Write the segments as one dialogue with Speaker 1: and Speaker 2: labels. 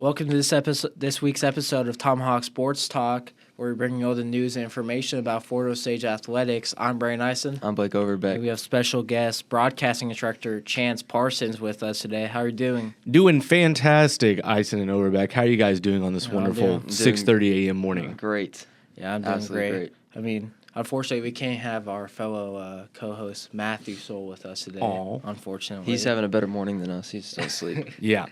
Speaker 1: Welcome to this week's episode of Tomahawk Sports Talk, where we bring you all the news and information about Fort Osage athletics. I'm Brian Eisen.
Speaker 2: I'm Blake Overbeck.
Speaker 1: And we have special guest, broadcasting instructor Chance Parsons with us today. How are you doing?
Speaker 3: Doing fantastic, Eisen and Overbeck. How are you guys doing on this wonderful 6:30 a.m. morning?
Speaker 2: Great.
Speaker 1: Yeah, I'm doing
Speaker 2: Absolutely great.
Speaker 1: I mean, unfortunately, we can't have our fellow co-host Matthew Soul with us today.
Speaker 3: Aw.
Speaker 1: Unfortunately,
Speaker 2: He's having a better morning than us. He's still asleep.
Speaker 3: Yeah.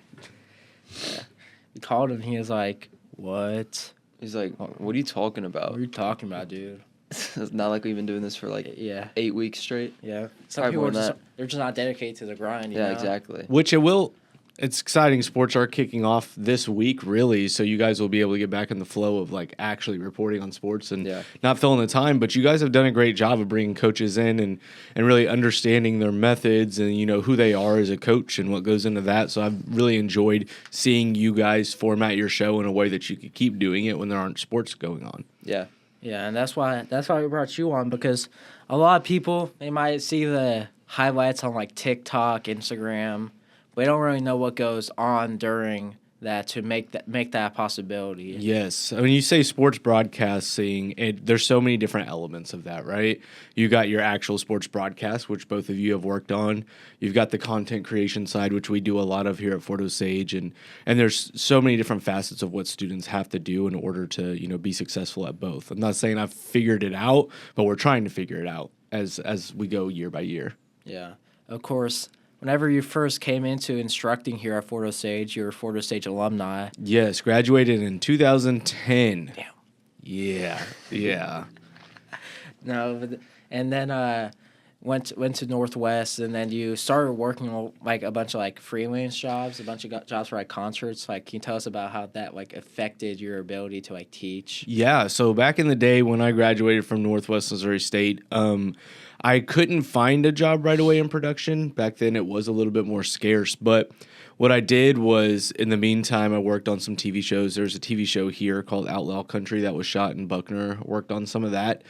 Speaker 1: We called him. He was like, "What?
Speaker 2: He's like, what are you talking
Speaker 1: What
Speaker 2: about?
Speaker 1: are you talking about, dude?"
Speaker 2: It's not like we've been doing this for like
Speaker 1: Yeah,
Speaker 2: 8 weeks straight.
Speaker 1: yeah. Some
Speaker 2: Probably
Speaker 1: people
Speaker 2: more
Speaker 1: are
Speaker 2: than
Speaker 1: just they're just not dedicated to the grind. You
Speaker 2: Yeah,
Speaker 1: know?
Speaker 2: exactly.
Speaker 3: Which it's exciting. Sports are kicking off this week, really. So you guys will be able to get back in the flow of like actually reporting on sports and
Speaker 2: Yeah.
Speaker 3: not filling the time. But you guys have done a great job of bringing coaches in and really understanding their methods and, who they are as a coach and what goes into that. So I've really enjoyed seeing you guys format your show in a way that you could keep doing it when there aren't sports going on.
Speaker 2: Yeah.
Speaker 1: Yeah, and that's why we brought you on, because a lot of people, they might see the highlights on like TikTok, Instagram. We don't really know what goes on during that to make that a possibility.
Speaker 3: Yes. I mean, you say sports broadcasting, there's so many different elements of that, right? You got your actual sports broadcast, which both of you have worked on. You've got the content creation side, which we do a lot of here at Fort Osage. And there's so many different facets of what students have to do in order to, be successful at both. I'm not saying I've figured it out, but we're trying to figure it out as we go year by year.
Speaker 1: Yeah. Of course, whenever you first came into instructing here at Fort Osage, you were Fort Osage alumni.
Speaker 3: Yes, graduated in 2010.
Speaker 1: Damn.
Speaker 3: Yeah.
Speaker 1: And then went to Northwest, and then you started working on like a bunch of like freelance jobs, a bunch of jobs for like concerts. Like, can you tell us about how that like affected your ability to like teach?
Speaker 3: Yeah, so back in the day when I graduated from Northwest Missouri State, I couldn't find a job right away in production. Back then it was a little bit more scarce, but what I did was, in the meantime, I worked on some TV shows. There's a TV show here called Outlaw Country that was shot in Buckner. Worked on some of that.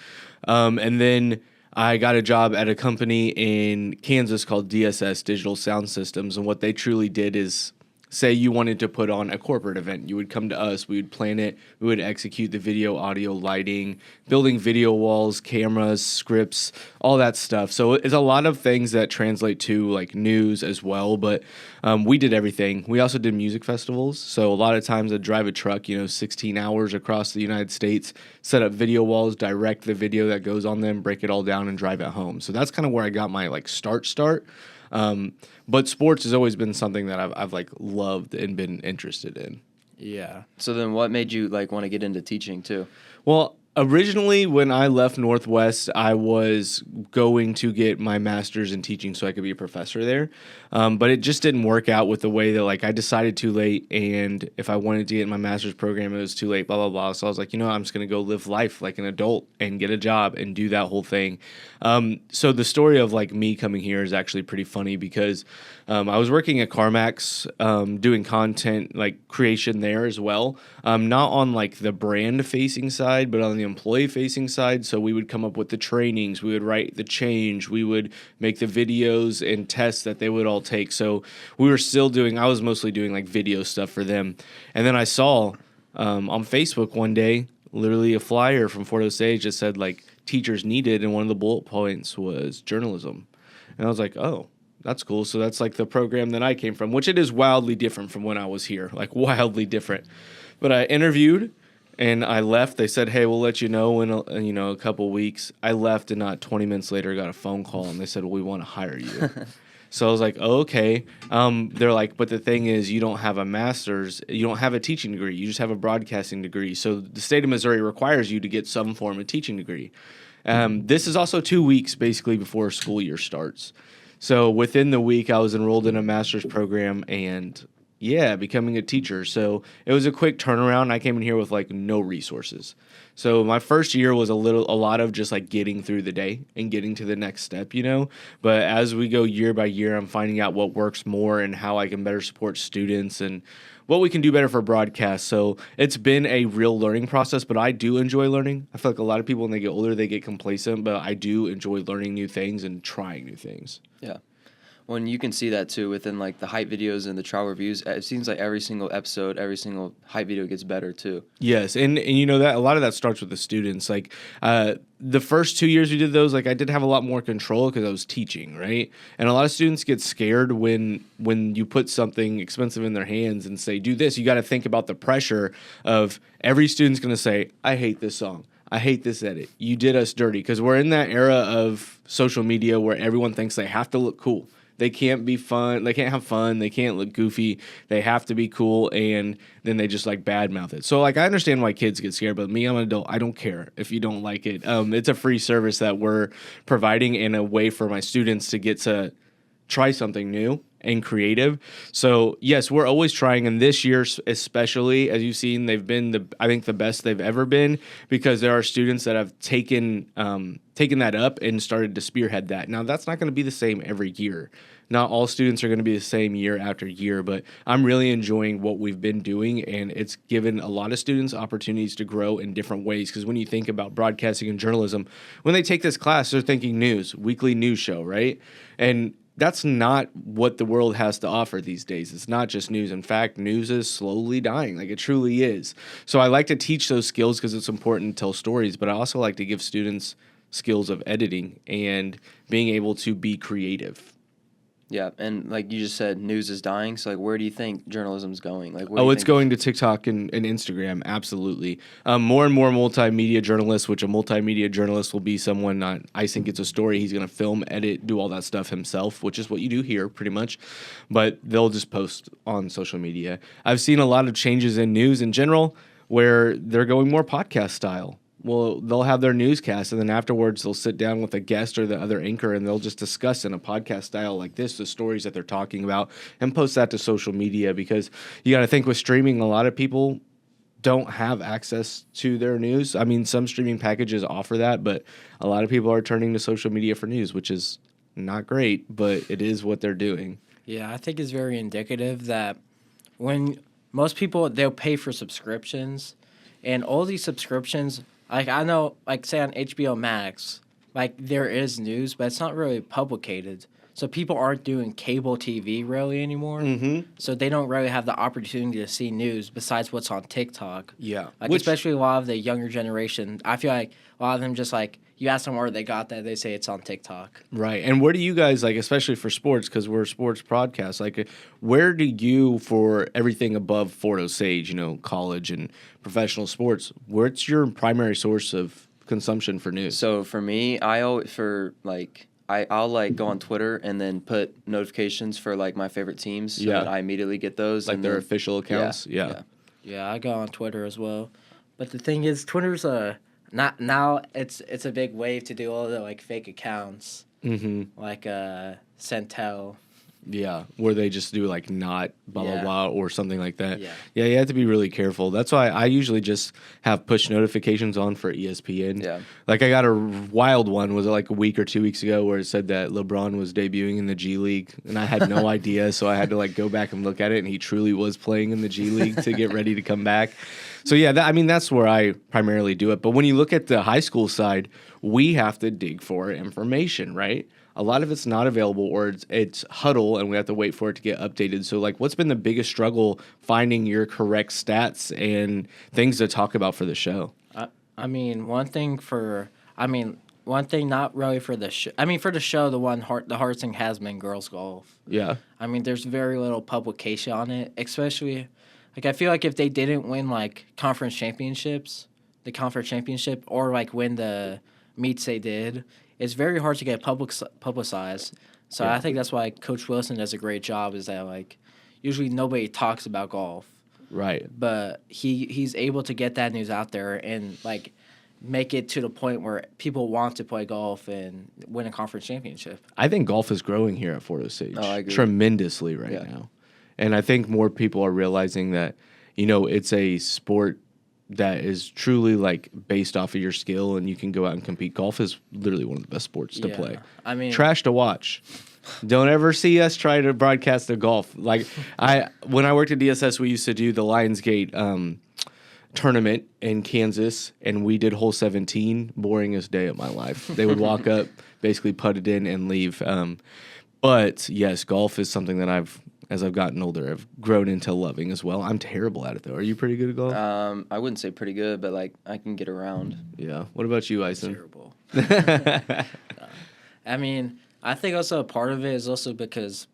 Speaker 3: And then I got a job at a company in Kansas called DSS, Digital Sound Systems. And what they truly did is, say you wanted to put on a corporate event, you would come to us, we would plan it, we would execute the video, audio, lighting, building video walls, cameras, scripts, all that stuff. So it's a lot of things that translate to like news as well, but we did everything. We also did music festivals. So a lot of times I'd drive a truck, 16 hours across the United States, set up video walls, direct the video that goes on them, break it all down and drive it home. So that's kind of where I got my like start. But sports has always been something that I've like loved and been interested in.
Speaker 1: Yeah.
Speaker 2: So then what made you like want to get into teaching too?
Speaker 3: Well, originally when I left Northwest, I was going to get my master's in teaching so I could be a professor there. But it just didn't work out with the way that like I decided too late. And if I wanted to get in my master's program, it was too late, blah, blah, blah. So I was like, I'm just going to go live life like an adult and get a job and do that whole thing. So the story of like me coming here is actually pretty funny because I was working at CarMax doing content like creation there as well. Not on like the brand facing side, but on the employee facing side. So we would come up with the trainings, we would write the change, we would make the videos and tests that they would all take. So I was mostly doing like video stuff for them. And then I saw on Facebook one day, literally a flyer from Fort Osage that said like teachers needed. And one of the bullet points was journalism. And I was like, oh, that's cool. So that's like the program that I came from, which it is wildly different from when I was here, like wildly different. But I interviewed and I left. They said, hey, we'll let you know in a couple weeks. I left and not 20 minutes later got a phone call and they said, well, we want to hire you. So I was like, oh, okay. They're like, but the thing is, you don't have a master's, you don't have a teaching degree, you just have a broadcasting degree. So the state of Missouri requires you to get some form of teaching degree. This is also 2 weeks basically before school year starts. So within the week, I was enrolled in a master's program and becoming a teacher. So it was a quick turnaround. I came in here with like no resources. So my first year was a lot of just like getting through the day and getting to the next step, But as we go year by year, I'm finding out what works more and how I can better support students and what we can do better for broadcast. So it's been a real learning process, but I do enjoy learning. I feel like a lot of people when they get older, they get complacent, but I do enjoy learning new things and trying new things.
Speaker 2: Yeah. When you can see that too within like the hype videos and the trial reviews, it seems like every single episode, every single hype video gets better too.
Speaker 3: Yes, and you know that a lot of that starts with the students. Like the first 2 years we did those, like I did have a lot more control because I was teaching, right? And a lot of students get scared when you put something expensive in their hands and say, "Do this." You got to think about the pressure of every student's going to say, "I hate this song. I hate this edit. You did us dirty." Because we're in that era of social media where everyone thinks they have to look cool. They can't be fun. They can't have fun. They can't look goofy. They have to be cool, and then they just like badmouth it. So like I understand why kids get scared, but me, I'm an adult. I don't care if you don't like it. It's a free service that we're providing and a way for my students to get to try something new and creative. So yes, we're always trying, and this year especially, as you've seen, they've been I think the best they've ever been, because there are students that have taken that up and started to spearhead that. Now that's not going to be the same every year. Not all students are going to be the same year after year, but I'm really enjoying what we've been doing, and it's given a lot of students opportunities to grow in different ways. Because when you think about broadcasting and journalism, when they take this class, they're thinking news, weekly news show, right? And that's not what the world has to offer these days. It's not just news. In fact, news is slowly dying. Like it truly is. So I like to teach those skills because it's important to tell stories, but I also like to give students skills of editing and being able to be creative.
Speaker 2: Yeah, and like you just said, news is dying. So like, where do you think journalism's going? Like,
Speaker 3: It's going to TikTok and Instagram. Absolutely. More and more multimedia journalists, which a multimedia journalist will be someone not icing gets a story. He's going to film, edit, do all that stuff himself, which is what you do here pretty much. But they'll just post on social media. I've seen a lot of changes in news in general where they're going more podcast style. Well, they'll have their newscast, and then afterwards they'll sit down with a guest or the other anchor, and they'll just discuss in a podcast style like this the stories that they're talking about and post that to social media. Because you got to think, with streaming, a lot of people don't have access to their news. I mean, some streaming packages offer that, but a lot of people are turning to social media for news, which is not great, but it is what they're doing.
Speaker 1: Yeah, I think it's very indicative that when most people, they'll pay for subscriptions, and all these subscriptions, like I know, like say on HBO Max, like there is news, but it's not really publicated. So people aren't doing cable TV really anymore. Mm-hmm. So they don't really have the opportunity to see news besides what's on TikTok.
Speaker 3: Yeah.
Speaker 1: Like especially a lot of the younger generation. I feel like a lot of them just like, you ask them where they got that, they say it's on TikTok.
Speaker 3: Right. And where do you guys, like, especially for sports, because we're a sports podcast, like, where do you, for everything above Fort Osage, you know, college and professional sports, what's your primary source of consumption for news?
Speaker 2: So for me, I'll like go on Twitter and then put notifications for like my favorite teams, so that I immediately get those,
Speaker 3: like
Speaker 2: and
Speaker 3: their
Speaker 2: then,
Speaker 3: official accounts. Yeah.
Speaker 1: Yeah, I go on Twitter as well. But the thing is, Twitter's not now. It's a big wave to do all the like fake accounts, like Centel.
Speaker 3: Yeah, where they just do like not blah blah blah or something like that.
Speaker 1: Yeah,
Speaker 3: you have to be really careful. That's why I usually just have push notifications on for ESPN.
Speaker 2: Yeah,
Speaker 3: like I got a wild one, was it like a week or 2 weeks ago, where it said that LeBron was debuting in the G League, and I had no idea, so I had to like go back and look at it, and he truly was playing in the G League to get ready to come back. So yeah, that's where I primarily do it. But when you look at the high school side, we have to dig for information, right? A lot of it's not available, or it's huddle, and we have to wait for it to get updated. So, like, what's been the biggest struggle finding your correct stats and things to talk about for the show?
Speaker 1: One thing not really for the show. For the show, the hardest thing has been girls golf.
Speaker 3: Yeah.
Speaker 1: There's very little publication on it, especially, like, I feel like if they didn't win, like, the conference championship, or, like, win the meets they did, it's very hard to get publicized. So I think that's why Coach Wilson does a great job, is that, like, usually nobody talks about golf.
Speaker 3: Right.
Speaker 1: But he's able to get that news out there and, like, make it to the point where people want to play golf and win a conference championship.
Speaker 3: I think golf is growing here at Fort Osage tremendously right now. And I think more people are realizing that, it's a sport that is truly like based off of your skill, and you can go out and compete. Golf is literally one of the best sports to play. Trash to watch. Don't ever see us try to broadcast the golf. Like when I worked at DSS, we used to do the Lionsgate tournament in Kansas, and we did hole 17. Boringest day of my life. They would walk up, basically putt it in, and leave. But yes, golf is something that as I've gotten older, I've grown into loving as well. I'm terrible at it though. Are you pretty good at golf?
Speaker 2: I wouldn't say pretty good, but like I can get around.
Speaker 3: Yeah. What about you, Ison?
Speaker 1: Terrible. I mean, I think also a part of it is also because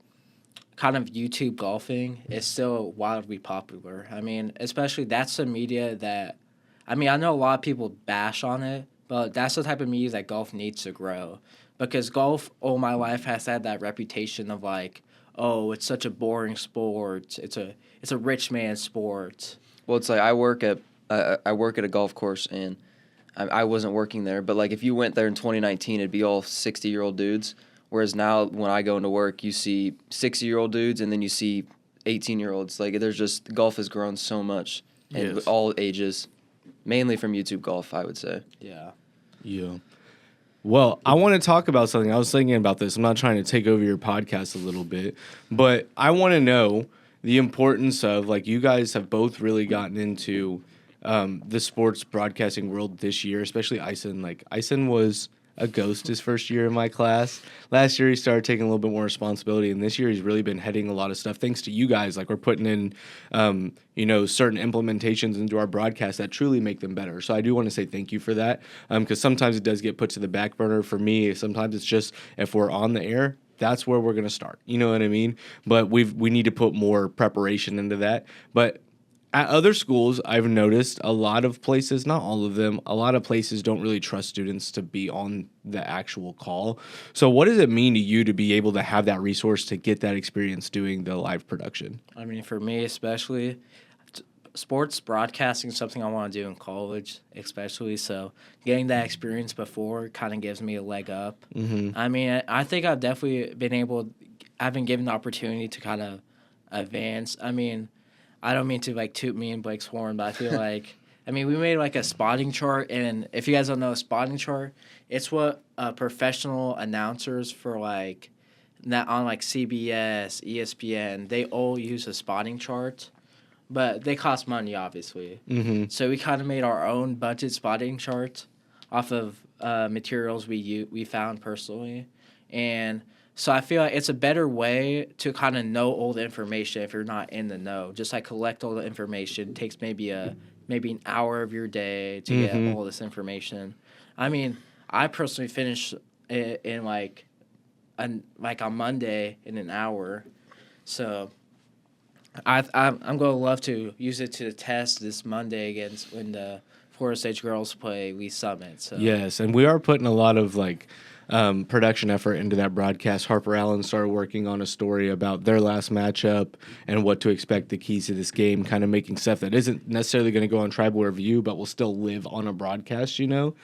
Speaker 1: kind of YouTube golfing is still wildly popular. I mean, especially that's the media that, I mean, I know a lot of people bash on it, but that's the type of media that golf needs to grow. Because golf all my life has had that reputation of like, oh, it's such a boring sport. It's a rich man's sport.
Speaker 2: Well, it's like I work at a golf course, and I wasn't working there, but like if you went there in 2019, it'd be all 60-year-old dudes. Whereas now, when I go into work, you see 60-year-old dudes, and then you see 18-year-olds. Like there's just golf has grown so much, and
Speaker 3: Yes.
Speaker 2: all ages, mainly from YouTube golf, I would say.
Speaker 1: Yeah.
Speaker 3: Yeah. Well, I want to talk about something. I was thinking about this. I'm not trying to take over your podcast a little bit, but I want to know the importance of, like, you guys have both really gotten into the sports broadcasting world this year, especially Ison. Like, Ison was a ghost his first year in my class. Last year, he started taking a little bit more responsibility, and this year he's really been heading a lot of stuff. Thanks to you guys, like we're putting in, certain implementations into our broadcast that truly make them better. So I do want to say thank you for that, because sometimes it does get put to the back burner for me. Sometimes it's just if we're on the air, that's where we're going to start. You know what I mean? But we need to put more preparation into that. But at other schools, I've noticed a lot of places, not all of them, a lot of places don't really trust students to be on the actual call. So what does it mean to you to be able to have that resource to get that experience doing the live production?
Speaker 1: I mean, for me especially, sports broadcasting is something I want to do in college, especially. So getting that experience before kind of gives me a leg up.
Speaker 3: Mm-hmm.
Speaker 1: I mean, I think I've definitely I've been given the opportunity to kind of advance. I mean, I don't mean to like toot me and Blake's horn, but I feel like, I mean, we made like a spotting chart, and if you guys don't know a spotting chart, it's what professional announcers for like that on like CBS, ESPN, they all use a spotting chart, but they cost money obviously.
Speaker 3: Mm-hmm.
Speaker 1: So we kind of made our own budget spotting chart off of materials we found personally, and so I feel like it's a better way to kind of know all the information if you're not in the know. Just like collect all the information. It takes maybe an hour of your day to get all this information. I mean, I personally finished in like on Monday in an hour. So I'm going to love to use it to test this Monday against when the Florida State girls play Lee Summit. So
Speaker 3: Yes, and we are putting a lot of production effort into that broadcast. Harper Allen started working on a story about their last matchup and what to expect, the keys to this game, kind of making stuff that isn't necessarily going to go on Tribal Review, but will still live on a broadcast, So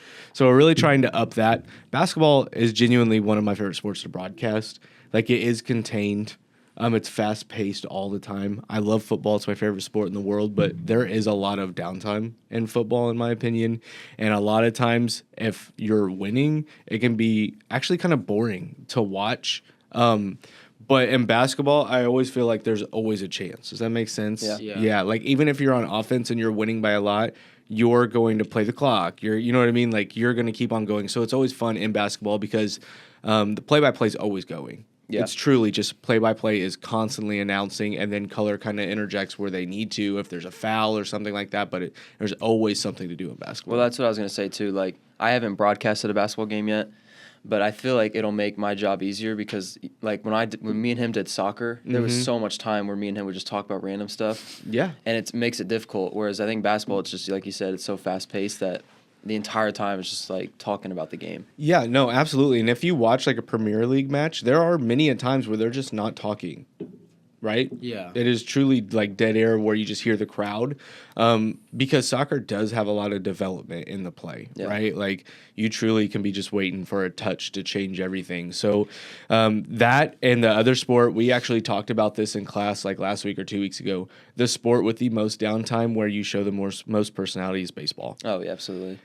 Speaker 3: we're really trying to up that. Basketball is genuinely one of my favorite sports to broadcast. Like, it is contained. It's fast-paced all the time. I love football. It's my favorite sport in the world, but there is a lot of downtime in football, in my opinion. And a lot of times, if you're winning, it can be actually kind of boring to watch. But in basketball, I always feel like there's always a chance. Does that make sense?
Speaker 1: Yeah.
Speaker 3: Like, even if you're on offense and you're winning by a lot, you're going to play the clock. You know what I mean? Like, you're going to keep on going. So it's always fun in basketball because the play-by-play is always going. Yeah. It's truly just play-by-play is constantly announcing, and then color kind of interjects where they need to if there's a foul or something like that, but there's always something to do in basketball.
Speaker 2: Well, that's what I was going to say, too. Like, I haven't broadcasted a basketball game yet, but I feel like it'll make my job easier because, like, when me and him did soccer, there was so much time where me and him would just talk about random stuff.
Speaker 3: Yeah.
Speaker 2: And it makes it difficult, whereas I think basketball, it's just, like you said, it's so fast-paced that the entire time it's just like talking about the game.
Speaker 3: Yeah, no, absolutely. And if you watch like a Premier League match, there are many at times where they're just not talking, right?
Speaker 1: Yeah.
Speaker 3: It is truly like dead air where you just hear the crowd, because soccer does have a lot of development in the play, right? Like, you truly can be just waiting for a touch to change everything. So that and the other sport, we actually talked about this in class like last week or 2 weeks ago. The sport with the most downtime where you show the most personality is baseball.
Speaker 2: Oh, yeah, absolutely.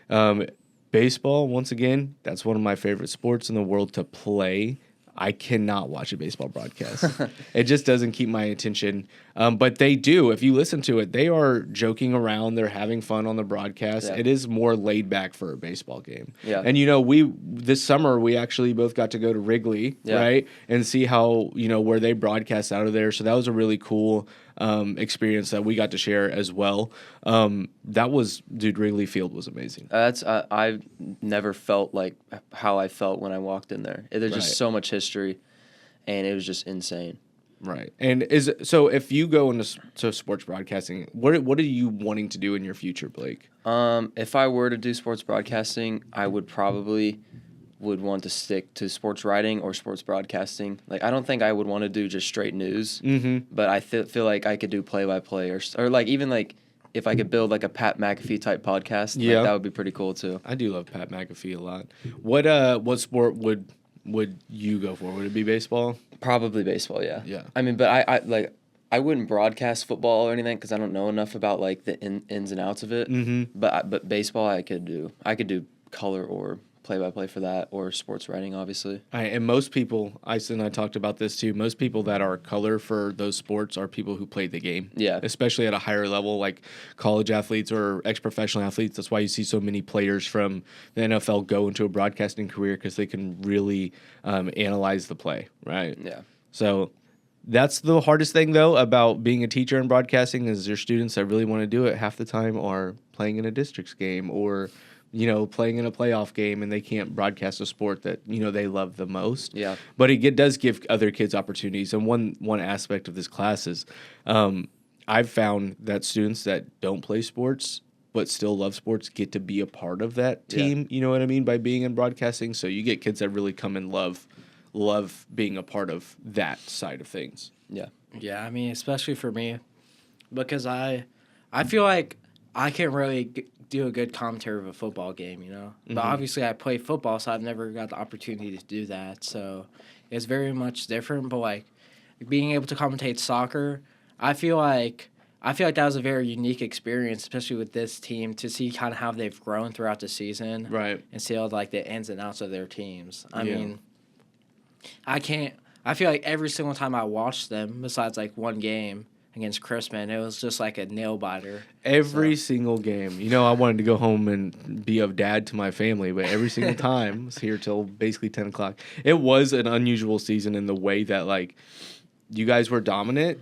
Speaker 3: Baseball, once again, that's one of my favorite sports in the world to play. I cannot watch a baseball broadcast. It just doesn't keep my attention. But they do. If you listen to it, they are joking around. They're having fun on the broadcast.
Speaker 2: Yeah.
Speaker 3: It is more laid back for a baseball game.
Speaker 2: Yeah.
Speaker 3: And, this summer, we actually both got to go to Wrigley, right? And see how, where they broadcast out of there. So that was a really cool experience that we got to share as well. Wrigley Field was amazing.
Speaker 2: I've never felt like how I felt when I walked in there. There's just so much history, and it was just insane.
Speaker 3: Right. And if you go into sports broadcasting, what are you wanting to do in your future, Blake?
Speaker 2: If I were to do sports broadcasting, I would probably want to stick to sports writing or sports broadcasting. Like, I don't think I would want to do just straight news, but I feel like I could do play-by-play or like even like if I could build like a Pat McAfee type podcast, that would be pretty cool too.
Speaker 3: I do love Pat McAfee a lot. What sport would you go for? Would it be baseball?
Speaker 2: Probably baseball, yeah.
Speaker 3: Yeah.
Speaker 2: I mean, but I wouldn't broadcast football or anything because I don't know enough about like the ins and outs of it. But baseball, I could do color or play-by-play for that, or sports writing, obviously.
Speaker 3: And most people, I talked about this too, most people that are color for those sports are people who play the game.
Speaker 2: Yeah.
Speaker 3: Especially at a higher level, like college athletes or ex-professional athletes. That's why you see so many players from the NFL go into a broadcasting career, because they can really analyze the play, right?
Speaker 2: Yeah.
Speaker 3: So that's the hardest thing, though, about being a teacher in broadcasting, is your students that really want to do it half the time are playing in a districts game or playing in a playoff game, and they can't broadcast a sport that, they love the most.
Speaker 2: Yeah.
Speaker 3: But it does give other kids opportunities. And one aspect of this class is I've found that students that don't play sports but still love sports get to be a part of that team, you know what I mean, by being in broadcasting. So you get kids that really come and love being a part of that side of things.
Speaker 2: Yeah.
Speaker 1: Yeah, I mean, especially for me, because I feel like I can't really do a good commentary of a football game, But obviously I play football, so I've never got the opportunity to do that. So it's very much different. But like being able to commentate soccer, I feel like that was a very unique experience, especially with this team, to see kind of how they've grown throughout the season,
Speaker 3: right?
Speaker 1: And see all like the ins and outs of their teams. I mean, I feel like every single time I watched them, besides like one game against Crispin, it was just like a nail biter.
Speaker 3: Every single game. I wanted to go home and be a dad to my family, but every single time I was here till basically 10 o'clock. It was an unusual season in the way that, like, you guys were dominant,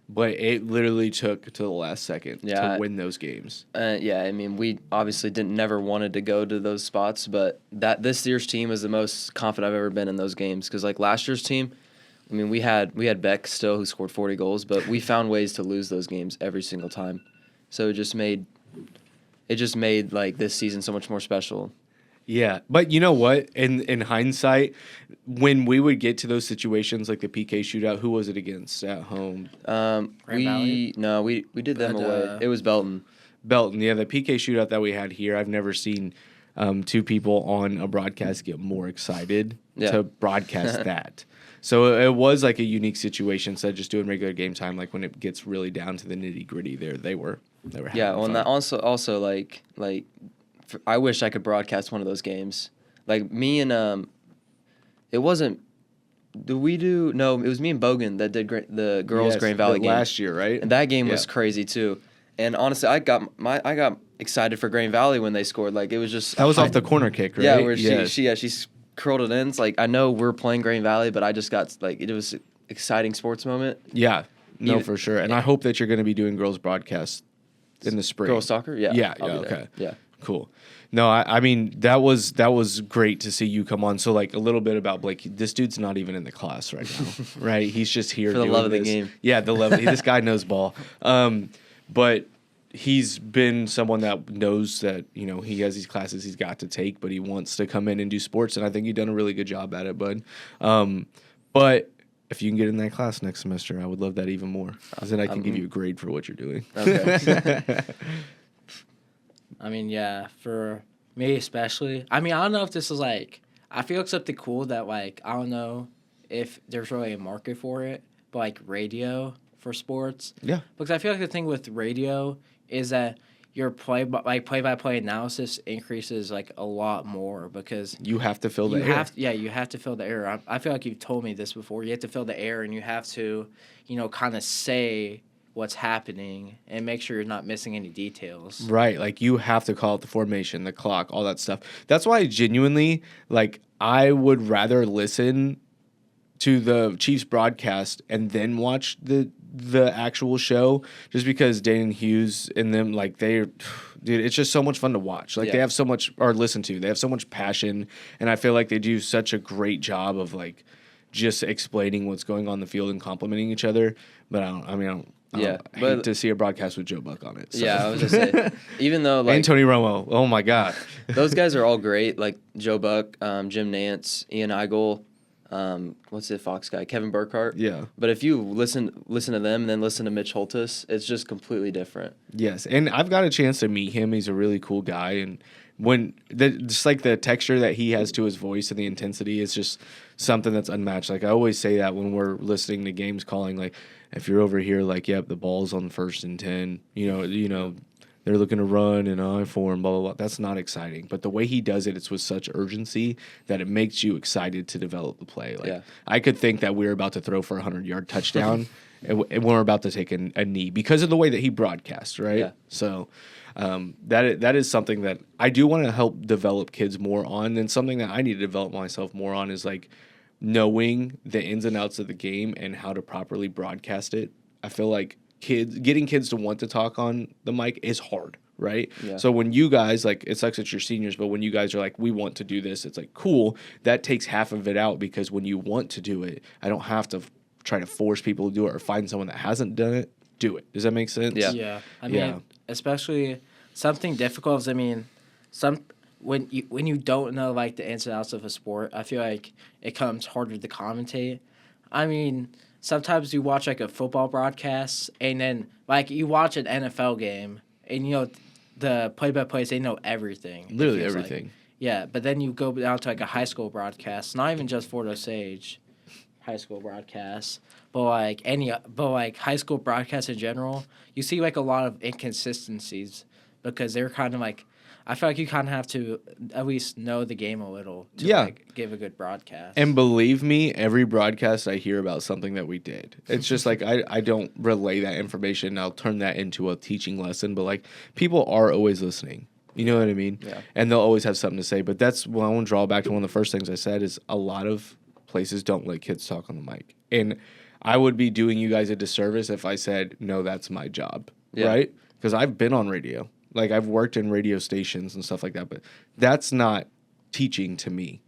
Speaker 3: but it literally took to the last second to win those games.
Speaker 2: I mean, we obviously never wanted to go to those spots, but this year's team is the most confident I've ever been in those games, because like last year's team, I mean, we had Beck still, who scored 40 goals, but we found ways to lose those games every single time. So it just made like this season so much more special.
Speaker 3: Yeah, but you know what? In hindsight, when we would get to those situations like the PK shootout, who was it against at home?
Speaker 2: We did them away. It was Belton.
Speaker 3: Belton, yeah, the PK shootout that we had here. I've never seen two people on a broadcast get more excited to broadcast that. So it was like a unique situation. Instead of just doing regular game time, like when it gets really down to the nitty gritty, they were having fun.
Speaker 2: And that also like I wish I could broadcast one of those games. Like me and it wasn't. It was me and Bogan that did the girls' Grand Valley game
Speaker 3: last year, right?
Speaker 2: And that game was crazy too. And honestly, I got excited for Grand Valley when they scored. Like it was just
Speaker 3: that was off the corner kick, right?
Speaker 2: Yeah, where she curled it in. It's like, I know we're playing Grand Valley, but I just got like, it was an exciting sports moment.
Speaker 3: Yeah, for sure. And I hope that you're going to be doing girls broadcasts in the spring.
Speaker 2: Girls soccer, yeah,
Speaker 3: okay,
Speaker 2: yeah,
Speaker 3: cool. No, I mean that was great to see you come on. So like a little bit about Blake. This dude's not even in the class right now, right? He's just here
Speaker 2: for the love of the game.
Speaker 3: Yeah, the love. This guy knows ball. But he's been someone that knows that, he has these classes he's got to take, but he wants to come in and do sports, and I think you've done a really good job at it, bud. But if you can get in that class next semester, I would love that even more, because then I can give you a grade for what you're doing.
Speaker 2: Okay.
Speaker 1: I mean, yeah, for me especially. I mean, I don't know if this is like, I feel it's something cool that like, I don't know if there's really a market for it, but like radio for sports.
Speaker 3: Yeah.
Speaker 1: Because I feel like the thing with radio is that your play-by-play analysis increases like a lot more because
Speaker 3: You have to fill the
Speaker 1: you
Speaker 3: air.
Speaker 1: you have to fill the air. I feel like you've told me this before. You have to fill the air, and you have to, kind of say what's happening and make sure you're not missing any details.
Speaker 3: Right, like you have to call out the formation, the clock, all that stuff. That's why genuinely, like, I would rather listen to the Chiefs broadcast and then watch the actual show, just because Dane Hughes and them, like, dude, it's just so much fun to watch. Like, they have so much, or listen to, they have so much passion, and I feel like they do such a great job of, like, just explaining what's going on in the field and complimenting each other. But I hate to see a broadcast with Joe Buck on it. So.
Speaker 2: Yeah, I was just say, even though like
Speaker 3: and Tony Romo, oh my God,
Speaker 2: those guys are all great. Like Joe Buck, Jim Nance, Ian Eigel, what's the Fox guy, Kevin Burkhardt.
Speaker 3: Yeah.
Speaker 2: But if you listen to them and then listen to Mitch Holthus, it's just completely different.
Speaker 3: Yes, and I've got a chance to meet him. He's a really cool guy, and just like the texture that he has to his voice and the intensity is just something that's unmatched. Like I always say that when we're listening to games calling, like if you're over here, like, yep, the ball's on 1st and 10, you know, they're looking to run an eye for him, blah, blah, blah. That's not exciting. But the way he does it, it's with such urgency that it makes you excited to develop the play. Like I could think that we're about to throw for a 100-yard touchdown and we're about to take a knee because of the way that he broadcasts, right?
Speaker 2: Yeah.
Speaker 3: So that is something that I do want to help develop kids more on, and something that I need to develop myself more on is like knowing the ins and outs of the game and how to properly broadcast it. I feel like getting kids to want to talk on the mic is hard, right?
Speaker 2: Yeah.
Speaker 3: So when you guys, like, it sucks that you're seniors, but when you guys are like, we want to do this, it's like, cool. That takes half of it out, because when you want to do it, I don't have to try to force people to do it or find someone that hasn't done it, do it. Does that make sense?
Speaker 2: Yeah.
Speaker 1: Yeah. I mean, especially something difficult is, when you don't know like the ins and outs of a sport, I feel like it comes harder to commentate. I mean, sometimes you watch like a football broadcast and then like you watch an NFL game and the play-by-plays, they know everything.
Speaker 3: Literally everything.
Speaker 1: Like. Yeah, but then you go down to like a high school broadcast, not even just Fort Osage high school broadcast, but like high school broadcasts in general, you see like a lot of inconsistencies because they're kind of like, I feel like you kind of have to at least know the game a little to like give a good broadcast.
Speaker 3: And believe me, every broadcast I hear about something that we did. It's just like I don't relay that information. I'll turn that into a teaching lesson, but like people are always listening. You know what I mean?
Speaker 2: Yeah.
Speaker 3: And they'll always have something to say. But that's what I want to draw back to one of the first things I said is a lot of places don't let kids talk on the mic. And I would be doing you guys a disservice if I said, no, that's my job.
Speaker 2: Yeah.
Speaker 3: Right? Because I've been on radio. Like, I've worked in radio stations and stuff like that, but that's not teaching to me.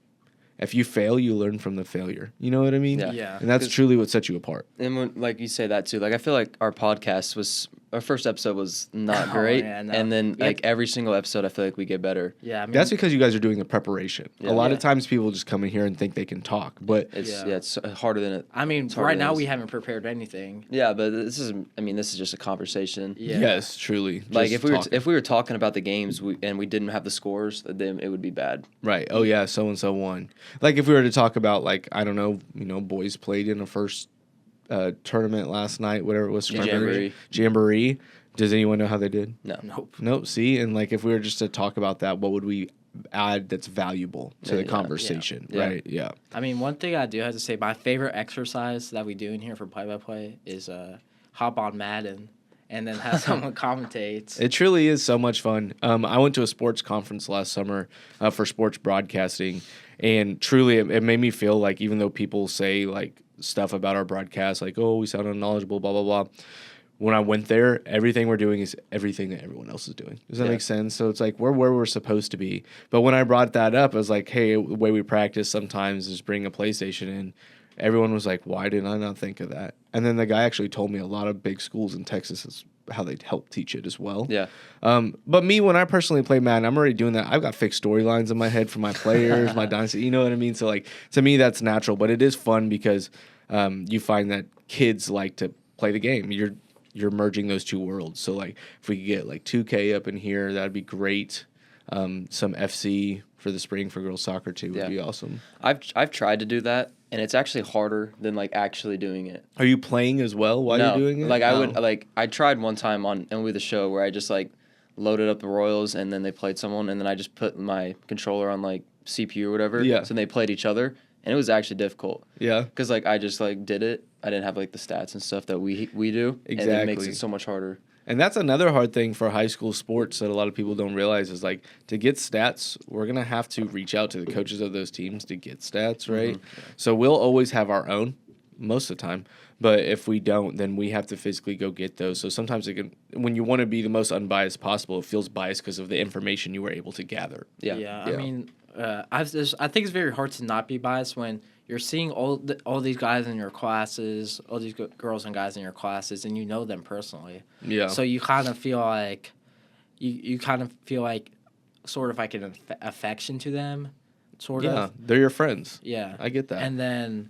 Speaker 3: If you fail, you learn from the failure. You know what I mean?
Speaker 1: Yeah.
Speaker 3: And that's truly what sets you apart.
Speaker 2: And when, like you say that too, like I feel like our first episode was not great,
Speaker 1: yeah, no.
Speaker 2: and then like every single episode, I feel like we get better.
Speaker 1: Yeah, I mean,
Speaker 3: That's because you guys are doing the prepreparation.
Speaker 2: Yeah.
Speaker 3: A lot of times people just come in here and think they can talk, but
Speaker 2: It's harder than it.
Speaker 1: I mean,
Speaker 2: it's harder
Speaker 1: right
Speaker 2: than
Speaker 1: now
Speaker 2: it
Speaker 1: we
Speaker 2: is.
Speaker 1: haven't prepared anything.
Speaker 2: Yeah, but this is just a conversation.
Speaker 1: Yeah.
Speaker 3: yes, truly.
Speaker 2: Like
Speaker 3: Just
Speaker 2: if we were talking about the games and we didn't have the scores, then it would be bad.
Speaker 3: right. Oh yeah, so and so won. Like if we were to talk about, like, I don't know, boys played in a first tournament last night, whatever it was, Jamboree. Does anyone know how they did?
Speaker 2: No.
Speaker 3: Nope. See, and like if we were just to talk about that, what would we add that's valuable to the
Speaker 2: Yeah.
Speaker 3: conversation?
Speaker 2: Yeah.
Speaker 3: Right? Yeah.
Speaker 1: I mean, one thing I do have to say, my favorite exercise that we do in here for play-by-play is hop on Madden and then have someone commentate.
Speaker 3: It truly is so much fun. I went to a sports conference last summer for sports broadcasting, and truly it made me feel like, even though people say like stuff about our broadcast, like, oh, we sound unknowledgeable, blah, blah, blah. When I went there, everything we're doing is everything that everyone else is doing. Does that make sense? So it's like we're where we're supposed to be. But when I brought that up, I was like, hey, the way we practice sometimes is bring a PlayStation in. Everyone was like, why did I not think of that? And then the guy actually told me a lot of big schools in Texas is how they help teach it as well.
Speaker 2: Yeah.
Speaker 3: But me, when I personally play Madden, I'm already doing that. I've got fixed storylines in my head for my players, my dynasty. You know what I mean? So like to me, that's natural. But it is fun because you find that kids like to play the game. You're merging those two worlds. So like if we could get like 2K up in here, that'd be great. Some FC for the spring for girls soccer too would be awesome.
Speaker 2: I've tried to do that, and it's actually harder than like actually doing it.
Speaker 3: Are you playing as well while you're doing it?
Speaker 2: Like I tried one time on MLB The Show where I just like loaded up the Royals, and then they played someone, and then I just put my controller on like CPU or whatever.
Speaker 3: Yeah.
Speaker 2: So they played each other, and it was actually difficult.
Speaker 3: Yeah.
Speaker 2: Because like I just like did it. I didn't have like the stats and stuff that we do. And it makes
Speaker 3: Exactly.
Speaker 2: it so much harder.
Speaker 3: And that's another hard thing for high school sports that a lot of people don't realize is like to get stats, we're going to have to reach out to the coaches of those teams to get stats, right? So we'll always have our own most of the time. But if we don't, then we have to physically go get those. So sometimes it can, when you want to be the most unbiased possible, it feels biased because of the information you were able to gather.
Speaker 1: Yeah. I mean, I think it's very hard to not be biased when you're seeing all these guys in your classes, all these girls and guys in your classes, and you know them personally.
Speaker 3: Yeah.
Speaker 1: So you kind of feel like sort of like an affection to them, sort
Speaker 3: Yeah,
Speaker 1: of.
Speaker 3: they're your friends.
Speaker 1: Yeah.
Speaker 3: I get that.
Speaker 1: And then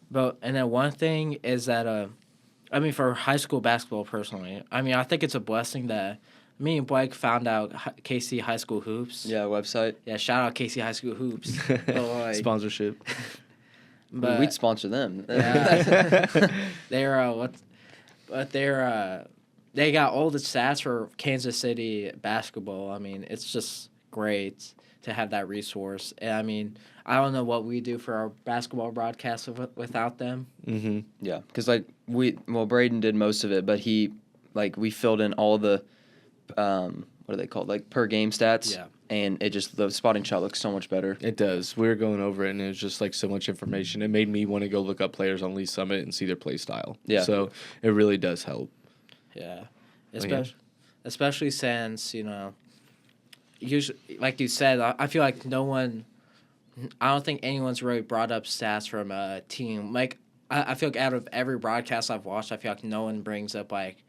Speaker 1: one thing is that I mean, for high school basketball personally, I mean, I think it's a blessing that me and Blake found out KC High School Hoops.
Speaker 2: Yeah, website.
Speaker 1: Yeah, shout out KC High School Hoops. But like,
Speaker 3: Sponsorship.
Speaker 1: but
Speaker 2: We'd sponsor them.
Speaker 1: yeah, they got all the stats for Kansas City basketball. I mean, it's just great to have that resource. And I mean, I don't know what we do for our basketball broadcast without them.
Speaker 3: Mm-hmm.
Speaker 2: Yeah, because like Braden did most of it, but we filled in all the what are they called, like per game stats.
Speaker 1: Yeah.
Speaker 2: And the spotting shot looks so much better.
Speaker 3: It does. We were going over it, and it was just like so much information. It made me want to go look up players on Lee Summit and see their play style.
Speaker 2: Yeah.
Speaker 3: So it really does help.
Speaker 1: Yeah,
Speaker 3: yeah.
Speaker 1: especially since usually, like you said, I feel like no one. I don't think anyone's really brought up stats from a team. Like I feel like out of every broadcast I've watched, I feel like no one brings up like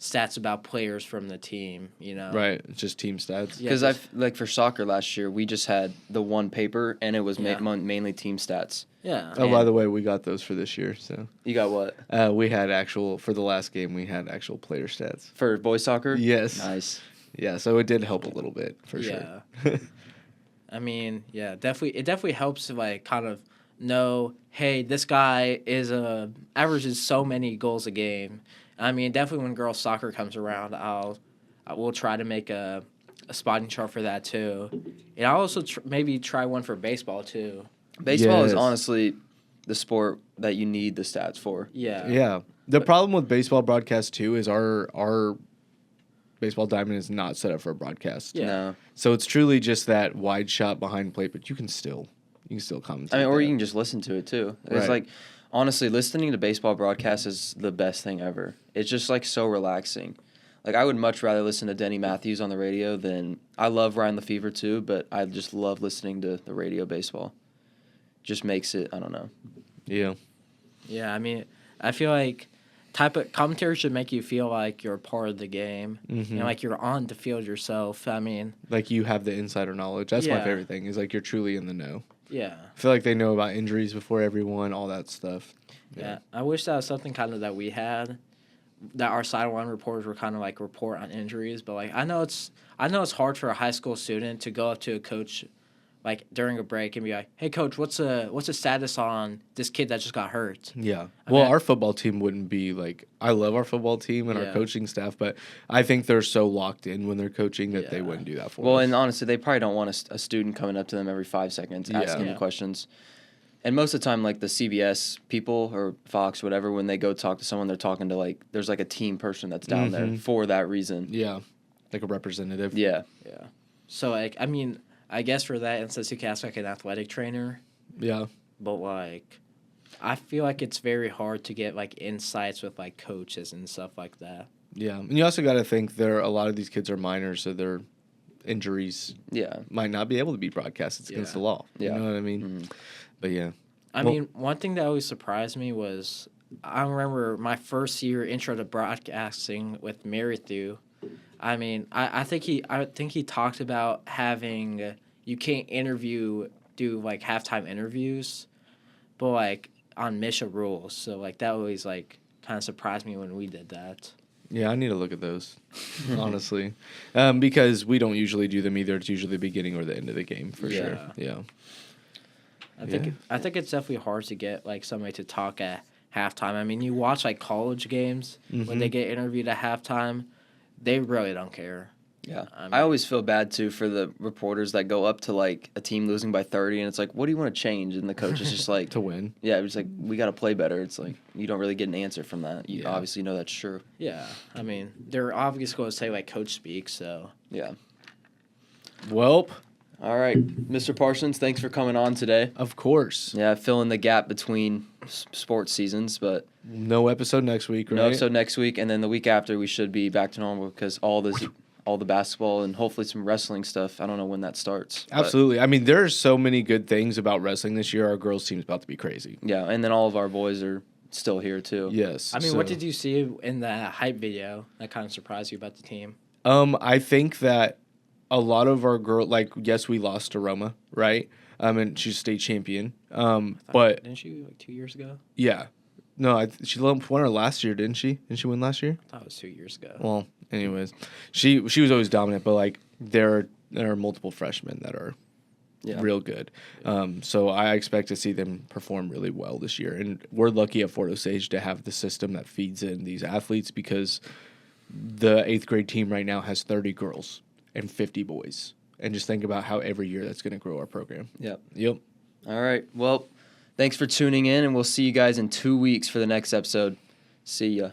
Speaker 1: stats about players from the team.
Speaker 3: Right. It's just team stats.
Speaker 1: Yeah,
Speaker 2: Because like for soccer last year, we just had the one paper, and it was mainly team stats.
Speaker 1: Yeah.
Speaker 3: Oh, by the way, we got those for this year. So
Speaker 2: You got what
Speaker 3: we had for the last game, we had actual player stats.
Speaker 2: for boys soccer?
Speaker 3: Yes.
Speaker 2: Nice.
Speaker 3: Yeah. So it did help a little bit for sure.
Speaker 1: I mean, yeah, definitely. It definitely helps to like kind of know, hey, this guy averages so many goals a game. I mean, definitely when girls soccer comes around, I will try to make a spotting chart for that too, and I'll also maybe try one for baseball too.
Speaker 2: Baseball is
Speaker 3: Yes.
Speaker 2: honestly the sport that you need the stats for.
Speaker 1: Yeah.
Speaker 3: Yeah. The problem with baseball broadcast too is our baseball diamond is not set up for a broadcast.
Speaker 1: Yeah.
Speaker 2: No.
Speaker 3: So it's truly just that wide shot behind plate, but you can still commentate.
Speaker 2: I mean, or
Speaker 3: that.
Speaker 2: you can just listen to it too. It's
Speaker 3: Right.
Speaker 2: like, honestly, listening to baseball broadcasts is the best thing ever. It's just like so relaxing. Like I would much rather listen to Denny Matthews on the radio than I love Ryan LeFever too, but I just love listening to the radio baseball. Just makes it, I don't know.
Speaker 3: Yeah.
Speaker 1: Yeah. I mean, I feel like type of commentary should make you feel like you're a part of the game,
Speaker 3: Mm-hmm.
Speaker 1: like you're on the field yourself. I mean,
Speaker 3: Like you have the insider knowledge. That's my
Speaker 1: Yeah.
Speaker 3: favorite thing. Is like you're truly in the know.
Speaker 1: yeah.
Speaker 3: I feel like they know about injuries before everyone, all that stuff.
Speaker 1: Yeah, I wish that was something kind of that we had, that our sideline reporters were kind of like report on injuries. But like I know it's hard for a high school student to go up to a coach, like during a break and be like, "Hey, coach, what's the status on this kid that just got hurt?"
Speaker 3: Yeah.
Speaker 1: I
Speaker 3: Well,
Speaker 1: mean,
Speaker 3: our football team wouldn't be like. I love our football team and our
Speaker 1: Yeah.
Speaker 3: coaching staff, but I think they're so locked in when they're coaching that they
Speaker 1: Yeah.
Speaker 3: wouldn't do that for
Speaker 2: Well,
Speaker 3: us.
Speaker 2: and honestly, they probably don't want a student coming up to them every 5 seconds asking
Speaker 1: Yeah.
Speaker 2: them questions. And most of the time, like the CBS people or Fox, whatever, when they go talk to someone, they're talking to like, there's like a team person that's down there
Speaker 3: Mhm.
Speaker 2: for that reason.
Speaker 3: Yeah, like a representative.
Speaker 2: Yeah.
Speaker 1: Yeah. So like I mean, I guess for that instance, you can ask like an athletic trainer,
Speaker 3: Yeah.
Speaker 1: but like, I feel like it's very hard to get like insights with like coaches and stuff like that.
Speaker 3: Yeah. And you also got to think a lot of these kids are minors, so their injuries
Speaker 2: Yeah.
Speaker 3: might not be able to be broadcast. It's against
Speaker 1: Yeah.
Speaker 3: the law.
Speaker 2: Yeah.
Speaker 3: You know what I mean?
Speaker 2: Mhm.
Speaker 3: But yeah.
Speaker 1: I
Speaker 3: Well-
Speaker 1: mean, one thing that always surprised me was I remember my first year intro to broadcasting with Marythew. I mean, I think he talked about having you can't do like halftime interviews, but like on Misha rules. So like that always like kind of surprised me when we did that.
Speaker 3: Yeah, I need to look at those, honestly, because we don't usually do them either. It's usually the beginning or the end of the game for sure. Yeah.
Speaker 1: I think it's definitely hard to get like somebody to talk at halftime. I mean, you watch like college games when they get interviewed at halftime, they really don't care.
Speaker 2: Yeah.
Speaker 1: I
Speaker 2: I
Speaker 1: mean-
Speaker 2: always feel bad, too, for the reporters that go up to, like, a team losing by 30, and it's like, what do you want to change? And the coach is just like,
Speaker 3: To win.
Speaker 2: yeah, it's like, we got to play better. It's like, you don't really get an answer from that. You
Speaker 3: Yeah.
Speaker 2: obviously know that's true.
Speaker 1: Yeah, I mean, they're obviously going to say like coach speak, so
Speaker 2: Yeah.
Speaker 3: Welp,
Speaker 2: All right. Mr. Parsons, thanks for coming on today.
Speaker 3: of course.
Speaker 2: Yeah, filling the gap between sports seasons, but
Speaker 3: No episode next week, right?
Speaker 2: no episode next week, and then the week after we should be back to normal because all the basketball and hopefully some wrestling stuff. I don't know when that starts. but
Speaker 3: Absolutely. I mean, there are so many good things about wrestling this year. Our girls' team's about to be crazy.
Speaker 2: yeah, and then all of our boys are still here too.
Speaker 3: Yes.
Speaker 1: I mean, what did you see in that hype video that kind of surprised you about the team?
Speaker 3: I think that a lot of our yes, we lost to Roma, right? And she's state champion. But
Speaker 1: Didn't she like 2 years ago?
Speaker 3: yeah, no, she won her last year, didn't she? Didn't she win last year?
Speaker 1: I thought it was 2 years ago.
Speaker 3: Well, anyways, she was always dominant, but like there are multiple freshmen that are
Speaker 2: Yeah.
Speaker 3: real good. So I expect to see them perform really well this year, and we're lucky at Fort Osage to have the system that feeds in these athletes because the 8th grade team right now has 30 girls and 50 boys, and just think about how every year that's going to grow our program.
Speaker 2: Yep.
Speaker 3: Yep.
Speaker 2: All right. Well, thanks for tuning in, and we'll see you guys in 2 weeks for the next episode. See ya.